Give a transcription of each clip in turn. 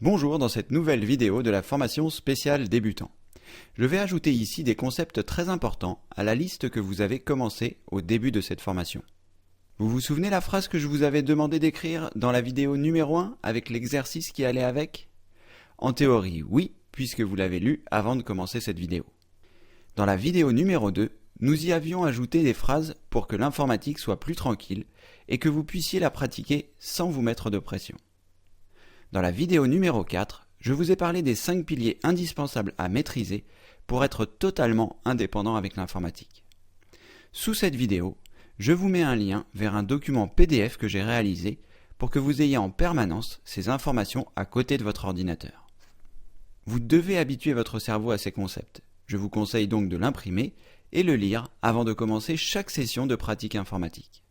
Bonjour, dans cette nouvelle vidéo de la formation spéciale débutant. Je vais ajouter ici des concepts très importants à la liste que vous avez commencé au début de cette formation. Vous vous souvenez la phrase que je vous avais demandé d'écrire dans la vidéo numéro 1 avec l'exercice qui allait avec? En théorie, oui, puisque vous l'avez lu avant de commencer cette vidéo. Dans la vidéo numéro 2, nous y avions ajouté des phrases pour que l'informatique soit plus tranquille et que vous puissiez la pratiquer sans vous mettre de pression. Dans la vidéo numéro 4, je vous ai parlé des 5 piliers indispensables à maîtriser pour être totalement indépendant avec l'informatique. Sous cette vidéo, je vous mets un lien vers un document PDF que j'ai réalisé pour que vous ayez en permanence ces informations à côté de votre ordinateur. Vous devez habituer votre cerveau à ces concepts. Je vous conseille donc de l'imprimer et le lire avant de commencer chaque session de pratique informatique.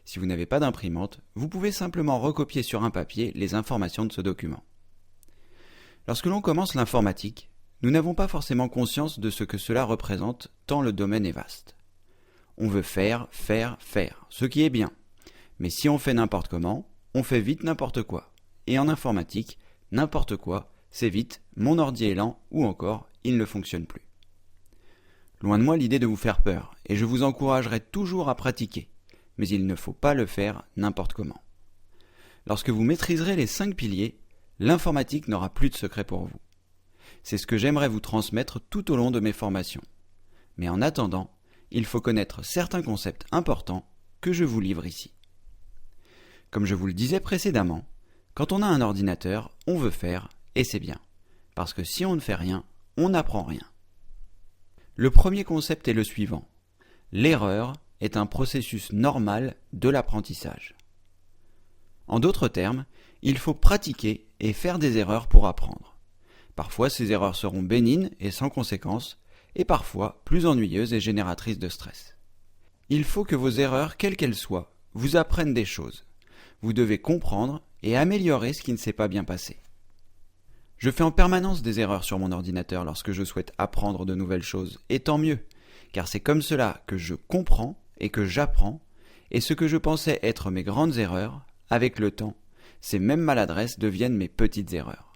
Si vous n'avez pas d'imprimante, vous pouvez simplement recopier sur un papier les informations de ce document. Lorsque l'on commence l'informatique, nous n'avons pas forcément conscience de ce que cela représente tant le domaine est vaste. On veut faire, ce qui est bien. Mais si on fait n'importe comment, on fait vite n'importe quoi. Et en informatique, n'importe quoi, c'est vite, mon ordi est lent ou encore, il ne fonctionne plus. Loin de moi l'idée de vous faire peur, et je vous encouragerai toujours à pratiquer, mais il ne faut pas le faire n'importe comment. Lorsque vous maîtriserez les 5 piliers, l'informatique n'aura plus de secret pour vous. C'est ce que j'aimerais vous transmettre tout au long de mes formations. Mais en attendant, il faut connaître certains concepts importants que je vous livre ici. Comme je vous le disais précédemment, quand on a un ordinateur, on veut faire, et c'est bien. Parce que si on ne fait rien, on n'apprend rien. Le premier concept est le suivant. L'erreur est un processus normal de l'apprentissage. En d'autres termes, il faut pratiquer et faire des erreurs pour apprendre. Parfois, ces erreurs seront bénignes et sans conséquences, et parfois plus ennuyeuses et génératrices de stress. Il faut que vos erreurs, quelles qu'elles soient, vous apprennent des choses. Vous devez comprendre et améliorer ce qui ne s'est pas bien passé. Je fais en permanence des erreurs sur mon ordinateur lorsque je souhaite apprendre de nouvelles choses, et tant mieux, car c'est comme cela que je comprends et que j'apprends, et ce que je pensais être mes grandes erreurs, avec le temps, ces mêmes maladresses deviennent mes petites erreurs.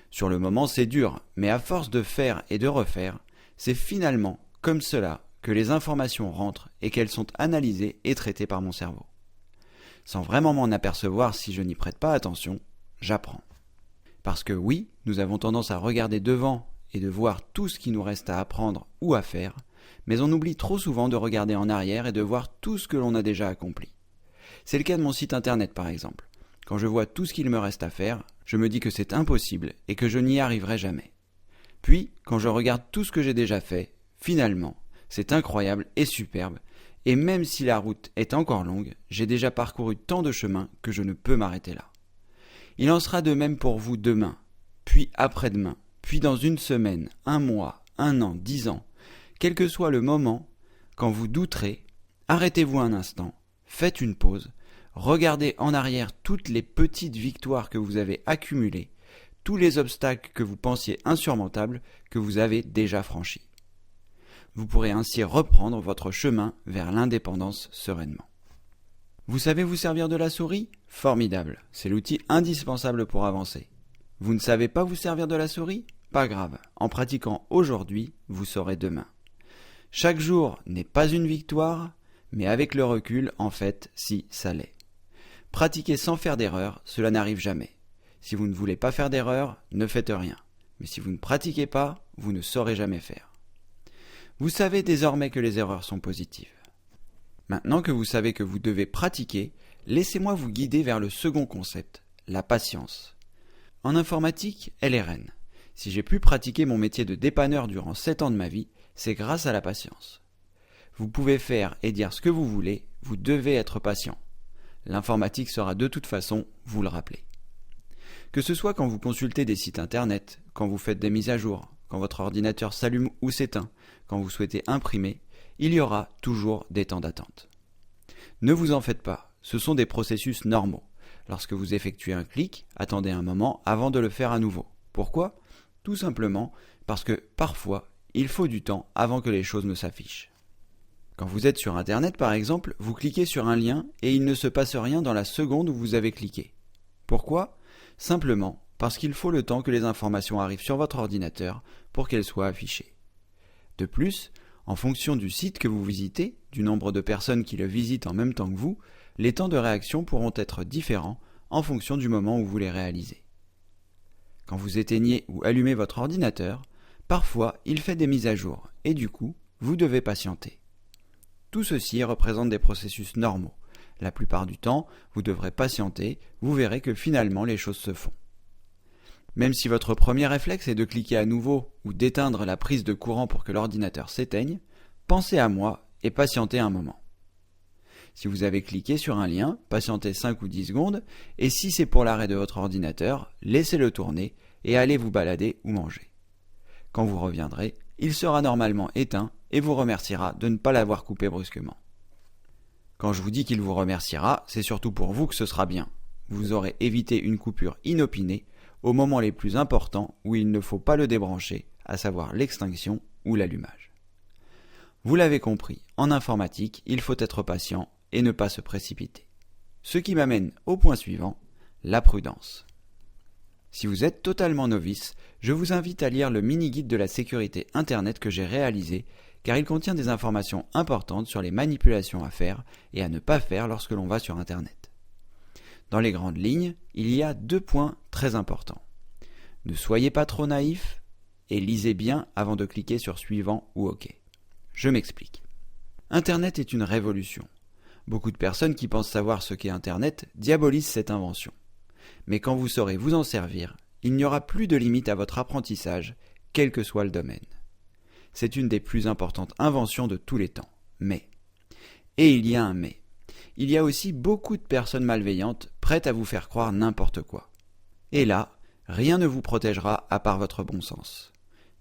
Sur le moment, c'est dur, mais à force de faire et de refaire, c'est finalement comme cela que les informations rentrent et qu'elles sont analysées et traitées par mon cerveau. Sans vraiment m'en apercevoir si je n'y prête pas attention, j'apprends. Parce que oui, nous avons tendance à regarder devant et de voir tout ce qui nous reste à apprendre ou à faire, mais on oublie trop souvent de regarder en arrière et de voir tout ce que l'on a déjà accompli. C'est le cas de mon site internet par exemple. Quand je vois tout ce qu'il me reste à faire, je me dis que c'est impossible et que je n'y arriverai jamais. Puis, quand je regarde tout ce que j'ai déjà fait, finalement, c'est incroyable et superbe, et même si la route est encore longue, j'ai déjà parcouru tant de chemins que je ne peux m'arrêter là. Il en sera de même pour vous demain, puis après-demain, puis dans une semaine, un mois, un an, 10 ans. Quel que soit le moment, quand vous douterez, arrêtez-vous un instant, faites une pause, regardez en arrière toutes les petites victoires que vous avez accumulées, tous les obstacles que vous pensiez insurmontables que vous avez déjà franchis. Vous pourrez ainsi reprendre votre chemin vers l'indépendance sereinement. Vous savez vous servir de la souris? Formidable, c'est l'outil indispensable pour avancer. Vous ne savez pas vous servir de la souris? Pas grave, en pratiquant aujourd'hui, vous saurez demain. Chaque jour n'est pas une victoire, mais avec le recul, en fait, si, ça l'est. Pratiquer sans faire d'erreur, cela n'arrive jamais. Si vous ne voulez pas faire d'erreur, ne faites rien. Mais si vous ne pratiquez pas, vous ne saurez jamais faire. Vous savez désormais que les erreurs sont positives. Maintenant que vous savez que vous devez pratiquer, laissez-moi vous guider vers le second concept, la patience. En informatique, elle est reine. Si j'ai pu pratiquer mon métier de dépanneur durant 7 ans de ma vie, c'est grâce à la patience. Vous pouvez faire et dire ce que vous voulez, vous devez être patient. L'informatique sera de toute façon vous le rappeler. Que ce soit quand vous consultez des sites internet, quand vous faites des mises à jour, quand votre ordinateur s'allume ou s'éteint, quand vous souhaitez imprimer, il y aura toujours des temps d'attente. Ne vous en faites pas, ce sont des processus normaux. Lorsque vous effectuez un clic, attendez un moment avant de le faire à nouveau. Pourquoi? Tout simplement parce que parfois, il faut du temps avant que les choses ne s'affichent. Quand vous êtes sur Internet par exemple, vous cliquez sur un lien et il ne se passe rien dans la seconde où vous avez cliqué. Pourquoi? Simplement parce qu'il faut le temps que les informations arrivent sur votre ordinateur pour qu'elles soient affichées. De plus, en fonction du site que vous visitez, du nombre de personnes qui le visitent en même temps que vous, les temps de réaction pourront être différents en fonction du moment où vous les réalisez. Quand vous éteignez ou allumez votre ordinateur, parfois il fait des mises à jour et du coup, vous devez patienter. Tout ceci représente des processus normaux. La plupart du temps, vous devrez patienter, vous verrez que finalement les choses se font. Même si votre premier réflexe est de cliquer à nouveau ou d'éteindre la prise de courant pour que l'ordinateur s'éteigne, pensez à moi et patientez un moment. Si vous avez cliqué sur un lien, patientez 5 ou 10 secondes, et si c'est pour l'arrêt de votre ordinateur, laissez-le tourner et allez vous balader ou manger. Quand vous reviendrez, il sera normalement éteint et vous remerciera de ne pas l'avoir coupé brusquement. Quand je vous dis qu'il vous remerciera, c'est surtout pour vous que ce sera bien. Vous aurez évité une coupure inopinée au moment les plus importants où il ne faut pas le débrancher, à savoir l'extinction ou l'allumage. Vous l'avez compris, en informatique, il faut être patient et ne pas se précipiter. Ce qui m'amène au point suivant, la prudence. Si vous êtes totalement novice, je vous invite à lire le mini-guide de la sécurité Internet que j'ai réalisé, car il contient des informations importantes sur les manipulations à faire et à ne pas faire lorsque l'on va sur Internet. Dans les grandes lignes, il y a 2 points très importants. Ne soyez pas trop naïf et lisez bien avant de cliquer sur suivant ou OK. Je m'explique. Internet est une révolution. Beaucoup de personnes qui pensent savoir ce qu'est Internet diabolisent cette invention. Mais quand vous saurez vous en servir, il n'y aura plus de limite à votre apprentissage, quel que soit le domaine. C'est une des plus importantes inventions de tous les temps. Mais, et il y a un mais, il y a aussi beaucoup de personnes malveillantes prêtes à vous faire croire n'importe quoi. Et là, rien ne vous protégera à part votre bon sens.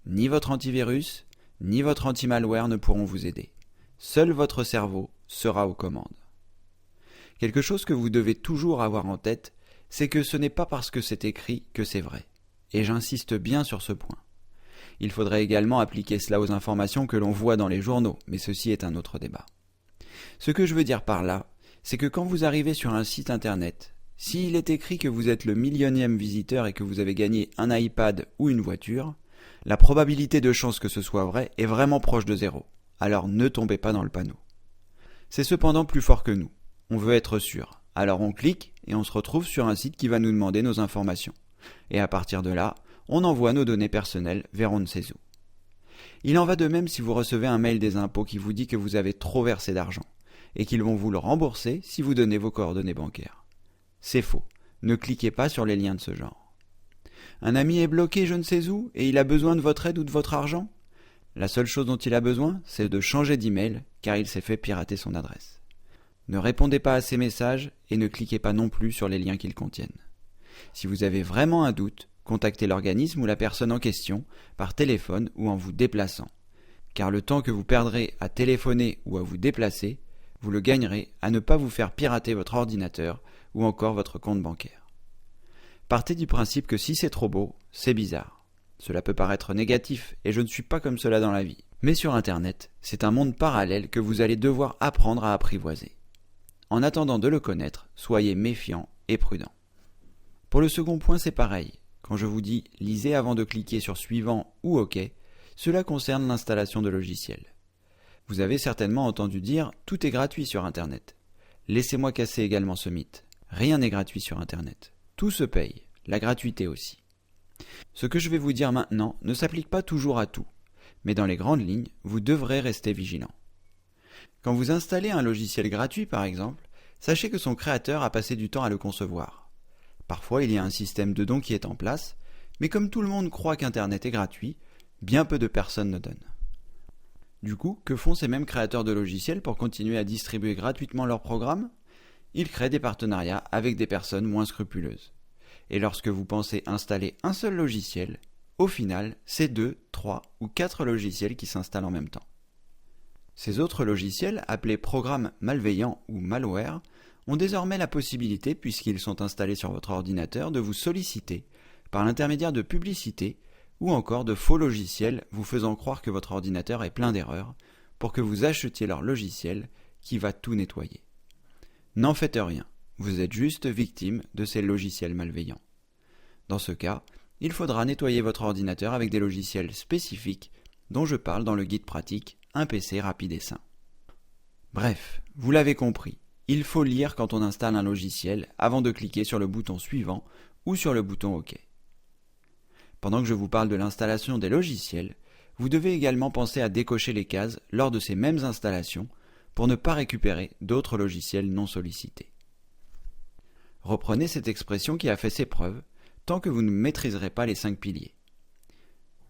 Ni votre antivirus, ni votre anti-malware ne pourront vous aider. Seul votre cerveau sera aux commandes. Quelque chose que vous devez toujours avoir en tête, c'est que ce n'est pas parce que c'est écrit que c'est vrai. Et j'insiste bien sur ce point. Il faudrait également appliquer cela aux informations que l'on voit dans les journaux, mais ceci est un autre débat. Ce que je veux dire par là, c'est que quand vous arrivez sur un site internet, s'il est écrit que vous êtes le millionième visiteur et que vous avez gagné un iPad ou une voiture, la probabilité de chance que ce soit vrai est vraiment proche de 0. Alors ne tombez pas dans le panneau. C'est cependant plus fort que nous. On veut être sûr. Alors on clique et on se retrouve sur un site qui va nous demander nos informations. Et à partir de là, on envoie nos données personnelles vers on ne sait où. Il en va de même si vous recevez un mail des impôts qui vous dit que vous avez trop versé d'argent et qu'ils vont vous le rembourser si vous donnez vos coordonnées bancaires. C'est faux. Ne cliquez pas sur les liens de ce genre. Un ami est bloqué je ne sais où et il a besoin de votre aide ou de votre argent? La seule chose dont il a besoin, c'est de changer d'email car il s'est fait pirater son adresse. Ne répondez pas à ces messages et ne cliquez pas non plus sur les liens qu'ils contiennent. Si vous avez vraiment un doute, contactez l'organisme ou la personne en question par téléphone ou en vous déplaçant. Car le temps que vous perdrez à téléphoner ou à vous déplacer, vous le gagnerez à ne pas vous faire pirater votre ordinateur ou encore votre compte bancaire. Partez du principe que si c'est trop beau, c'est bizarre. Cela peut paraître négatif et je ne suis pas comme cela dans la vie. Mais sur Internet, c'est un monde parallèle que vous allez devoir apprendre à apprivoiser. En attendant de le connaître, soyez méfiant et prudent. Pour le second point, c'est pareil. Quand je vous dis « lisez avant de cliquer sur suivant » ou « OK », cela concerne l'installation de logiciels. Vous avez certainement entendu dire « tout est gratuit sur Internet ». Laissez-moi casser également ce mythe. Rien n'est gratuit sur Internet. Tout se paye, la gratuité aussi. Ce que je vais vous dire maintenant ne s'applique pas toujours à tout, mais dans les grandes lignes, vous devrez rester vigilant. Quand vous installez un logiciel gratuit par exemple, sachez que son créateur a passé du temps à le concevoir. Parfois il y a un système de dons qui est en place, mais comme tout le monde croit qu'Internet est gratuit, bien peu de personnes le donnent. Du coup, que font ces mêmes créateurs de logiciels pour continuer à distribuer gratuitement leurs programmes? Ils créent des partenariats avec des personnes moins scrupuleuses. Et lorsque vous pensez installer un seul logiciel, au final, c'est 2, 3 ou 4 logiciels qui s'installent en même temps. Ces autres logiciels, appelés programmes malveillants ou malware, ont désormais la possibilité, puisqu'ils sont installés sur votre ordinateur, de vous solliciter par l'intermédiaire de publicités ou encore de faux logiciels vous faisant croire que votre ordinateur est plein d'erreurs pour que vous achetiez leur logiciel qui va tout nettoyer. N'en faites rien, vous êtes juste victime de ces logiciels malveillants. Dans ce cas, il faudra nettoyer votre ordinateur avec des logiciels spécifiques dont je parle dans le guide pratique Un PC rapide et sain. Bref, vous l'avez compris, il faut lire quand on installe un logiciel avant de cliquer sur le bouton suivant ou sur le bouton OK. Pendant que je vous parle de l'installation des logiciels, vous devez également penser à décocher les cases lors de ces mêmes installations pour ne pas récupérer d'autres logiciels non sollicités. Reprenez cette expression qui a fait ses preuves tant que vous ne maîtriserez pas les 5 piliers.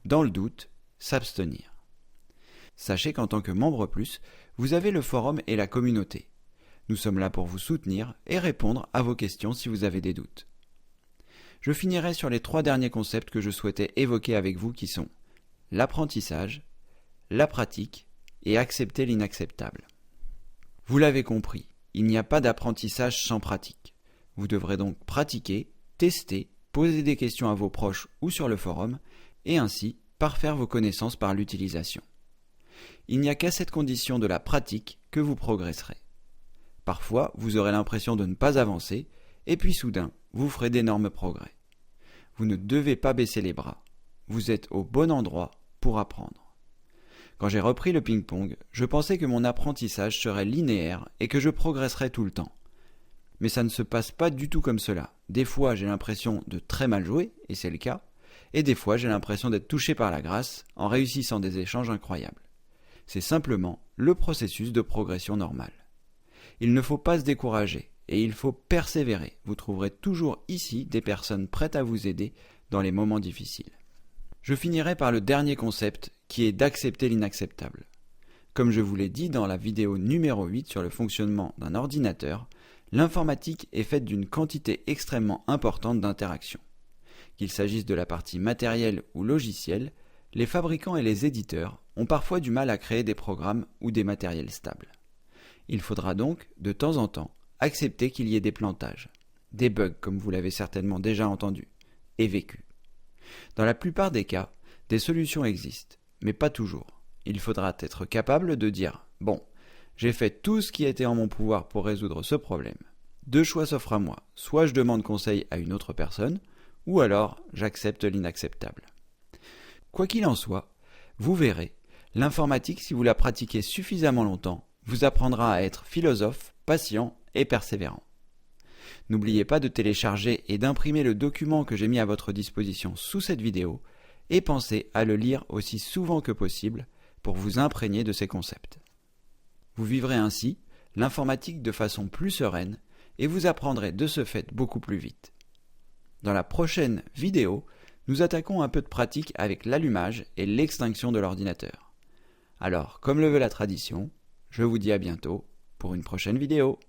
Dans le doute, s'abstenir. Sachez qu'en tant que membre plus, vous avez le forum et la communauté. Nous sommes là pour vous soutenir et répondre à vos questions si vous avez des doutes. Je finirai sur les 3 derniers concepts que je souhaitais évoquer avec vous qui sont l'apprentissage, la pratique et accepter l'inacceptable. Vous l'avez compris, il n'y a pas d'apprentissage sans pratique. Vous devrez donc pratiquer, tester, poser des questions à vos proches ou sur le forum et ainsi parfaire vos connaissances par l'utilisation. Il n'y a qu'à cette condition de la pratique que vous progresserez. Parfois, vous aurez l'impression de ne pas avancer et puis soudain, vous ferez d'énormes progrès. Vous ne devez pas baisser les bras. Vous êtes au bon endroit pour apprendre. Quand j'ai repris le ping-pong, je pensais que mon apprentissage serait linéaire et que je progresserais tout le temps. Mais ça ne se passe pas du tout comme cela. Des fois, j'ai l'impression de très mal jouer, et c'est le cas, et des fois, j'ai l'impression d'être touché par la grâce en réussissant des échanges incroyables. C'est simplement le processus de progression normal. Il ne faut pas se décourager, et il faut persévérer. Vous trouverez toujours ici des personnes prêtes à vous aider dans les moments difficiles. Je finirai par le dernier concept, qui est d'accepter l'inacceptable. Comme je vous l'ai dit dans la vidéo numéro 8 sur le fonctionnement d'un ordinateur, l'informatique est faite d'une quantité extrêmement importante d'interactions. Qu'il s'agisse de la partie matérielle ou logicielle, les fabricants et les éditeurs ont parfois du mal à créer des programmes ou des matériels stables. Il faudra donc, de temps en temps, accepter qu'il y ait des plantages, des bugs comme vous l'avez certainement déjà entendu, et vécu. Dans la plupart des cas, des solutions existent, mais pas toujours. Il faudra être capable de dire « Bon, j'ai fait tout ce qui était en mon pouvoir pour résoudre ce problème. 2 choix s'offrent à moi, soit je demande conseil à une autre personne, ou alors j'accepte l'inacceptable. » Quoi qu'il en soit, vous verrez, l'informatique, si vous la pratiquez suffisamment longtemps, vous apprendra à être philosophe, patient et persévérant. N'oubliez pas de télécharger et d'imprimer le document que j'ai mis à votre disposition sous cette vidéo et pensez à le lire aussi souvent que possible pour vous imprégner de ces concepts. Vous vivrez ainsi l'informatique de façon plus sereine et vous apprendrez de ce fait beaucoup plus vite. Dans la prochaine vidéo, nous attaquons un peu de pratique avec l'allumage et l'extinction de l'ordinateur. Alors, comme le veut la tradition, je vous dis à bientôt pour une prochaine vidéo.